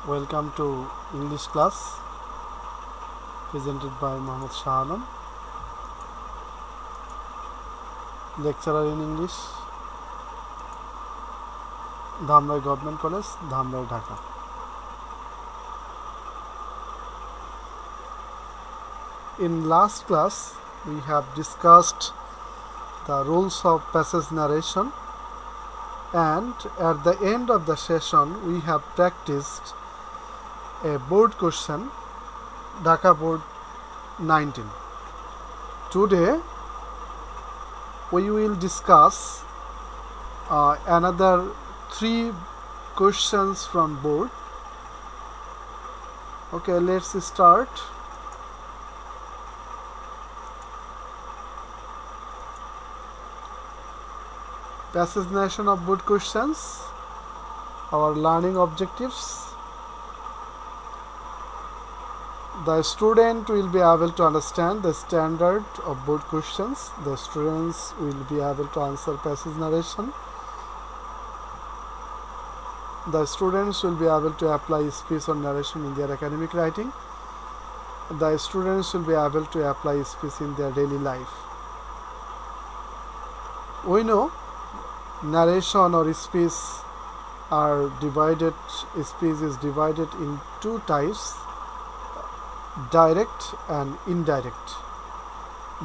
Welcome to English class presented by Mohammad Shah Alam, lecturer in English, Dhamrai Government College, Dhamrai, Dhaka. In last class, we have discussed the rules of passage narration, and at the end of the session, we have practiced a board question, Dhaka Board 19. Today, we will discuss another 3 questions from board. Okay, let's start. Passage narration of board questions, our learning objectives. The student will be able to understand the standard of board questions. The students will be able to answer passage narration. The students will be able to apply speech or narration in their academic writing. The students will be able to apply speech in their daily life. We know narration or speech are divided. Speech is divided in 2 types: direct and indirect.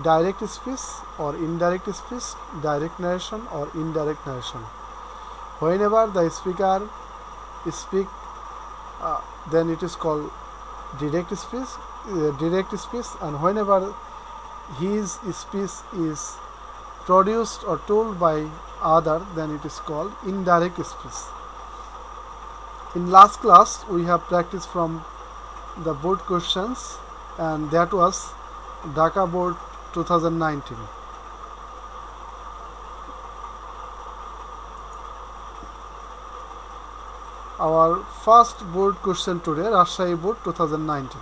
Direct speech or indirect speech, direct narration or indirect narration. Whenever the speaker speaks, then it is called direct speech, and whenever his speech is produced or told by other, then it is called indirect speech. In last class, we have practiced from the board questions, and that was Dhaka Board 2019. Our first board question today, Rajshahi Board 2019.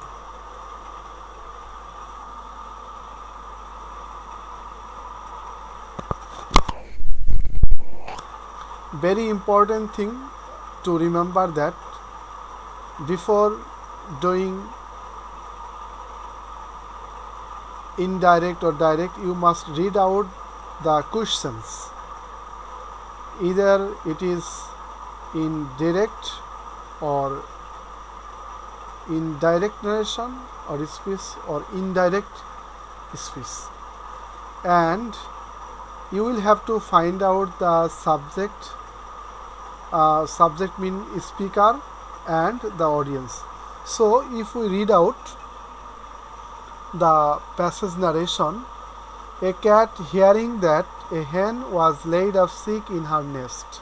Very important thing to remember that before doing indirect or direct, you must read out the questions. Either it is in direct or in direct narration or speech or indirect speech, and you will have to find out the subject. Subject means speaker and the audience. So if we read out the passage narration, a cat, hearing that a hen was laid up sick in her nest,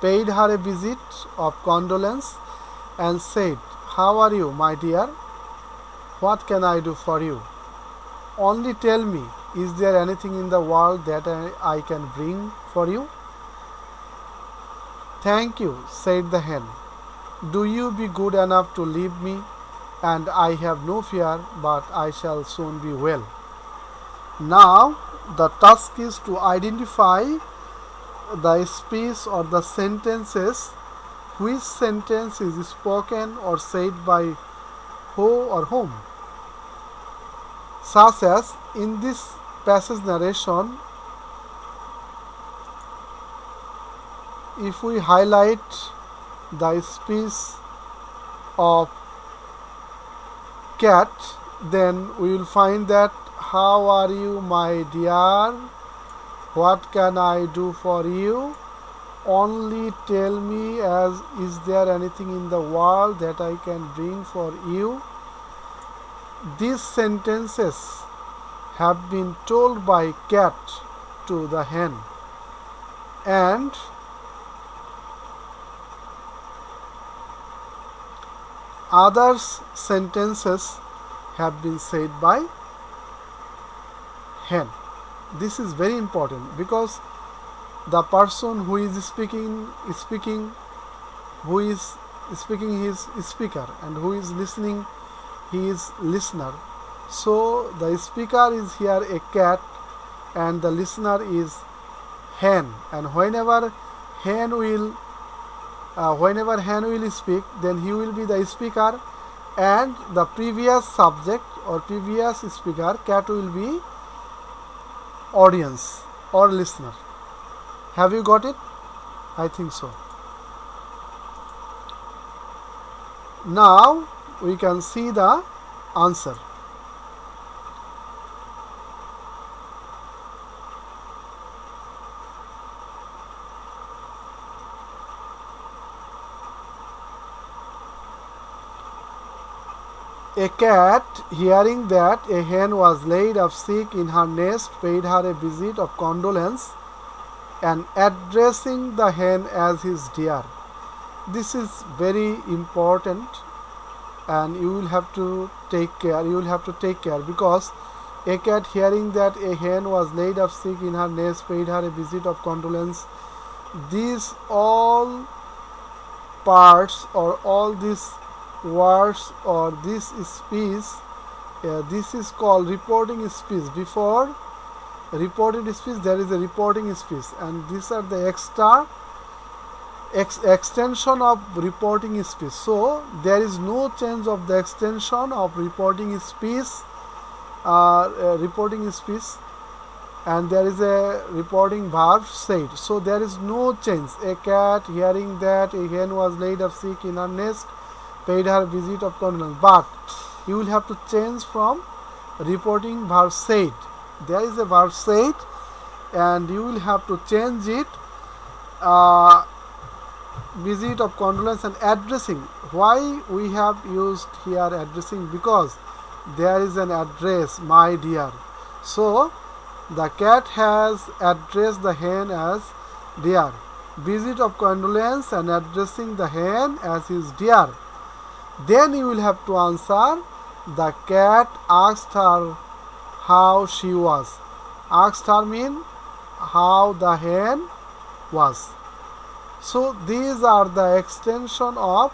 paid her a visit of condolence and said, "How are you, my dear? What can I do for you? Only tell me, is there anything in the world that I can bring for you?" "Thank you," said the hen. "Do you be good enough to leave me, and I have no fear, but I shall soon be well." Now the task is to identify the speech or the sentences. Which sentence is spoken or said by who or whom? Such as in this passage narration, if we highlight the speech of cat, then we will find that, "How are you, my dear? What can I do for you? Only tell me, is there anything in the world that I can bring for you?" These sentences have been told by cat to the hen, and other sentences have been said by hen. This is very important because the person who is speaking, who is speaking, he is speaker, and who is listening, he is listener. So the speaker is here a cat, and the listener is hen, and whenever hen will whenever hen will speak, then he will be the speaker, and the previous subject or previous speaker, cat, will be audience or listener. Have you got it? I think so. Now we can see the answer. A cat, hearing that a hen was laid up sick in her nest, paid her a visit of condolence and addressing the hen as his dear. This is very important, and you will have to take care. You will have to take care, because a cat, hearing that a hen was laid up sick in her nest, paid her a visit of condolence. These all parts or all these words or this speech, this is called reporting speech. Before reported speech, there is a reporting speech, and these are the extension of reporting speech. So there is no change of the extension of reporting speech, and there is a reporting verb said. So there is no change. A cat, hearing that a hen was laid up sick in her nest, paid her visit of condolence. But you will have to change from reporting verb said. There is a verb said, and you will have to change it. Visit of condolence and addressing. Why we have used here addressing? Because there is an address, my dear. So the cat has addressed the hen as dear. Visit of condolence and addressing the hen as his dear. Then you will have to answer, the cat asked her how she was. Asked her mean how the hen was. So these are the extension of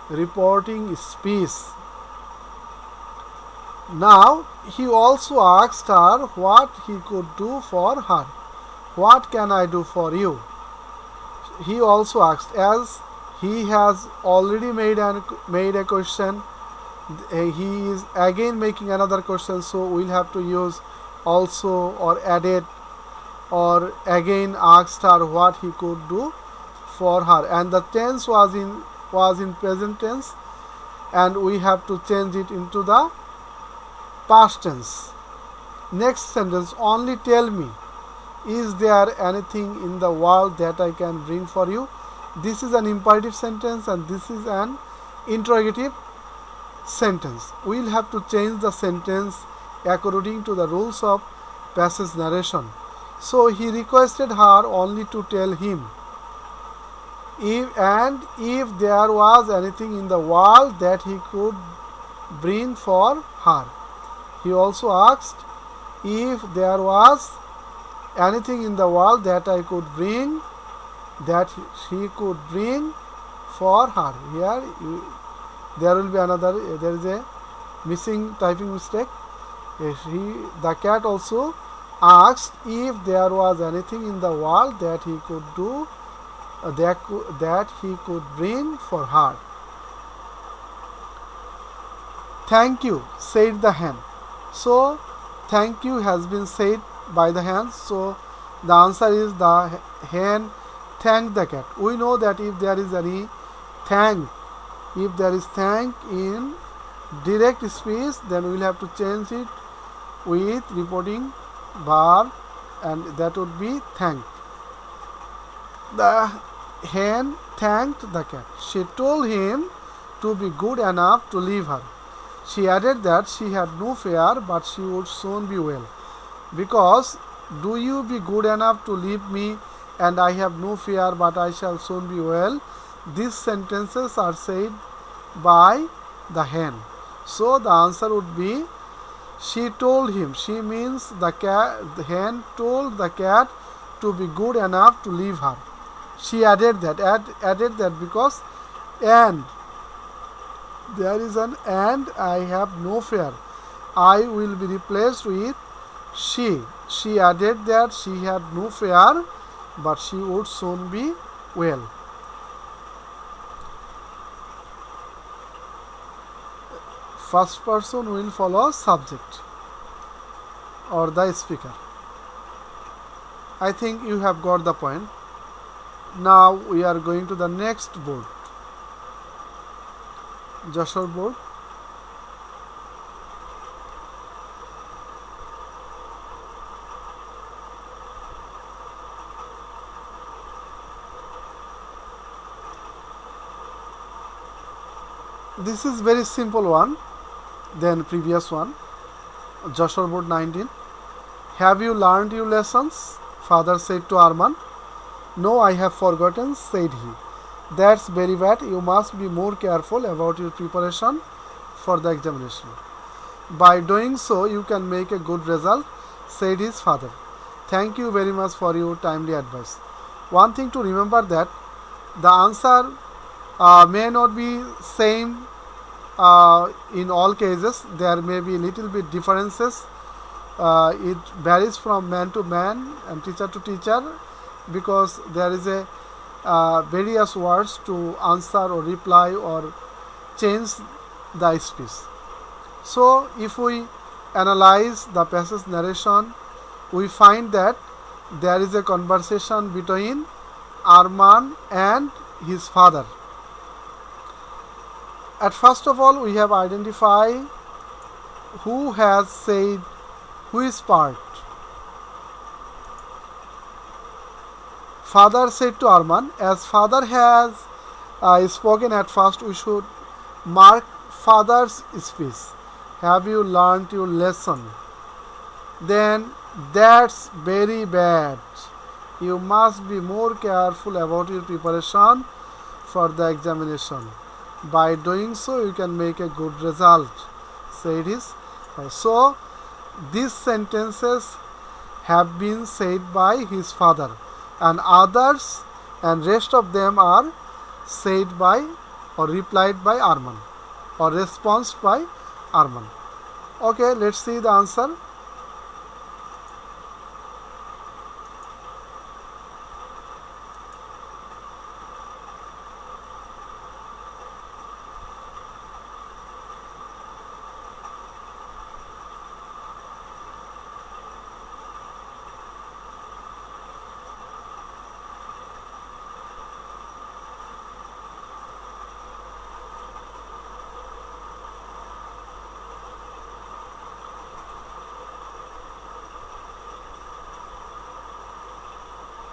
reporting speech. Now he also asked her what he could do for her. What can I do for you? He also asked, as he has already made a question, he is again making another question, so we'll have to use also or added, or again asked her what he could do for her, and the tense was in present tense, and we have to change it into the past tense. Next sentence, only tell me, is there anything in the world that I can bring for you? This is an imperative sentence, and this is an interrogative sentence. We will have to change the sentence according to the rules of passage narration. So he requested her only to tell him, if there was anything in the world that he could bring for her. He also asked if there was anything in the world that I could bring, that she could bring for her. Here there will be another, there is a missing typing mistake. The cat also asked if there was anything in the world that he could do, that he could bring for her. Thank you, said the hen. So thank you has been said by the hen. So the answer is the hen thanked the cat. We know that if there is any thank, if there is thank in direct speech, then we will have to change it with reporting verb, and that would be thank. The hen thanked the cat. She told him to be good enough to leave her. She added that she had no fear, but she would soon be well. Because do you be good enough to leave me, and I have no fear, but I shall soon be well. These sentences are said by the hen. So the answer would be, she told him. She means the hen told the cat to be good enough to leave her. She added that because and there is an and, I have no fear. I will be replaced with she. She added that she had no fear, but she would soon be well. first person will follow subject or the speaker. I think you have got the point. Now we are going to the next board, Joshua board. This is very simple one than previous one. Joshua board 19. Have you learned your lessons? Father said to Arman. No, I have forgotten, said he. That's very bad. You must be more careful about your preparation for the examination. By doing so, you can make a good result, said his father. Thank you very much for your timely advice. One thing to remember that the answer may not be same in all cases. There may be little bit differences. It varies from man to man and teacher to teacher, because there is a various words to answer or reply or change the speech. So if we analyze the passage narration, we find that there is a conversation between Arman and his father. At first of all, we have identified who has said which part. Father said to Arman, as father has spoken at first, we should mark father's speech. Have you learned your lesson? Then that's very bad. You must be more careful about your preparation for the examination. By doing so, you can make a good result, said his. So, these sentences have been said by his father, and others and rest of them are said by or replied by Arman or responded by Arman. Okay, let's see the answer.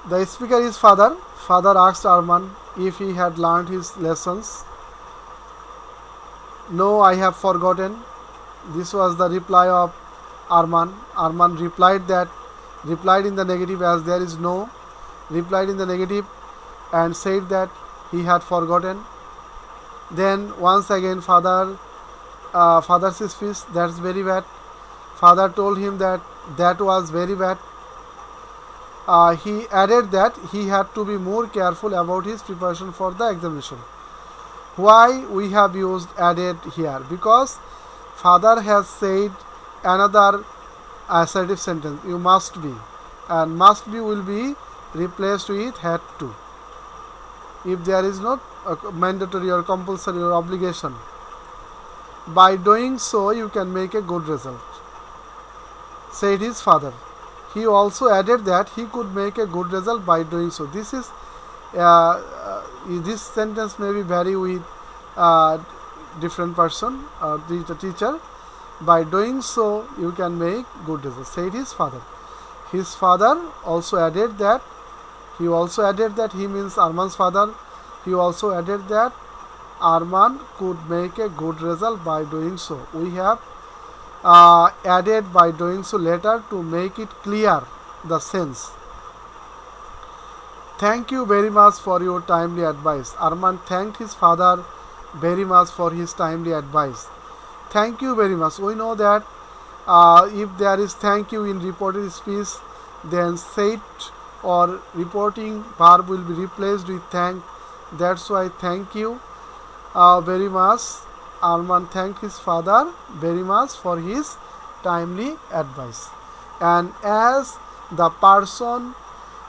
The speaker is father. Father asked Arman if he had learned his lessons. No, I have forgotten. This was the reply of Arman. Arman replied in the negative, as there is no, replied in the negative and said that he had forgotten. Then once again father's speech, that's very bad. Father told him that was very bad. He added that he had to be more careful about his preparation for the examination. Why we have used added here? Because father has said another assertive sentence, you must be, and must be will be replaced with had to if there is not a mandatory or compulsory or obligation. By doing so, you can make a good result, said his father. He also added that he could make a good result by doing so. This sentence may be vary with different person or the teacher. By doing so, you can make good result, said his father. His father also added that. He means Arman's father. He also added that Arman could make a good result by doing so. We have added by doing so later to make it clear the sense. Thank you very much for your timely advice. Arman thanked his father very much for his timely advice. Thank you very much. We know that if there is thank you in reported speech, then said or reporting verb will be replaced with thank. That's why thank you very much. Arman thanked his father very much for his timely advice. And as the person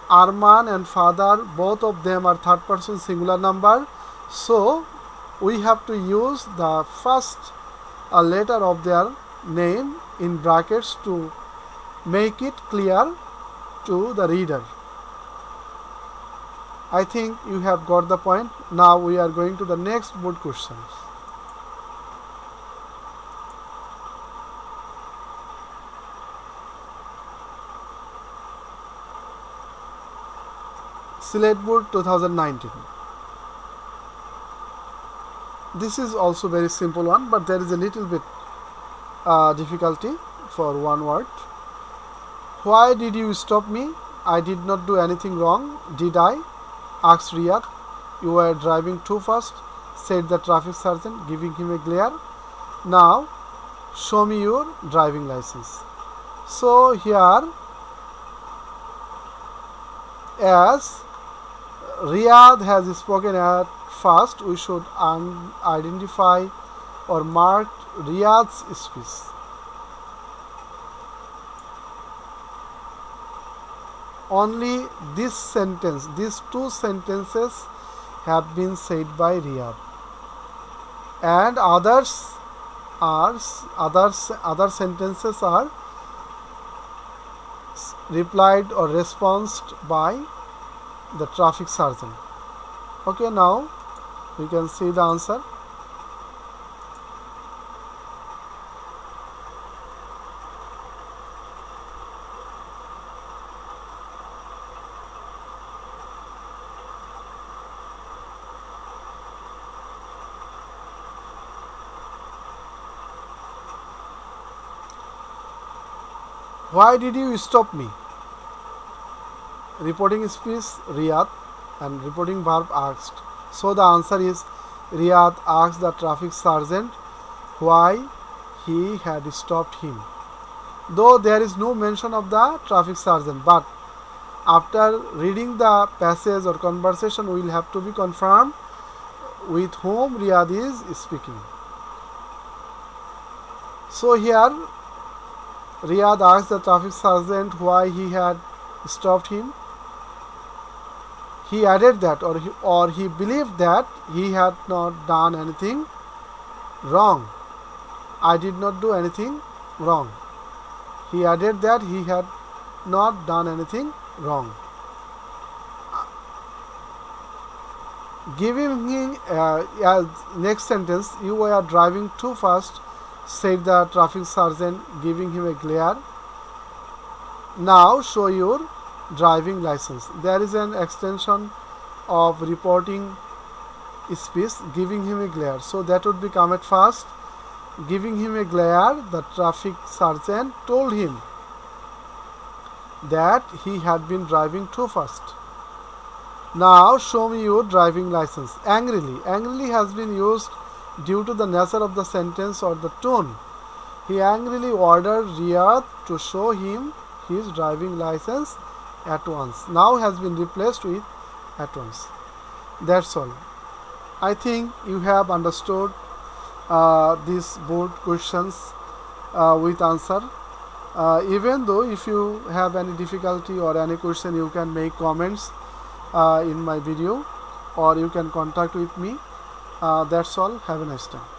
Arman and father, both of them are third person singular number, so we have to use the first a letter of their name in brackets to make it clear to the reader. I think you have got the point. Now we are going to the next board questions. Slate Board 2019. This is also very simple one, but there is a little bit difficulty for one word. Why did you stop me? I did not do anything wrong, did I? Asked Riyadh. You were driving too fast, said the traffic sergeant, giving him a glare. Now, show me your driving license. So here, as Riyadh has spoken at first, we should identify or mark Riyadh's speech. Only this sentence, these two sentences have been said by Riyadh, and other sentences are replied or responded by the traffic sergeant. Okay, now we can see the answer. Why did you stop me? Reporting speech Riyadh and reporting verb asked. So the answer is Riyadh asked the traffic sergeant why he had stopped him. Though there is no mention of the traffic sergeant, but after reading the passage or conversation, we will have to be confirmed with whom Riyadh is speaking. So here Riyadh asked the traffic sergeant why he had stopped him. He added that, or he believed that he had not done anything wrong. I did not do anything wrong. He added that he had not done anything wrong. Giving him next sentence, you were driving too fast, said the traffic sergeant, giving him a glare. Now show your driving license. There is an extension of reporting speech, giving him a glare. So that would become at first, giving him a glare. The traffic sergeant told him that he had been driving too fast. Now show me your driving license. Angrily. Angrily has been used due to the nature of the sentence or the tone. He angrily ordered Riyadh to show him his driving license at once. Now has been replaced with at once. That's all. I think you have understood these board questions with answer. Even though if you have any difficulty or any question, you can make comments in my video, or you can contact with me. That's all. Have a nice time.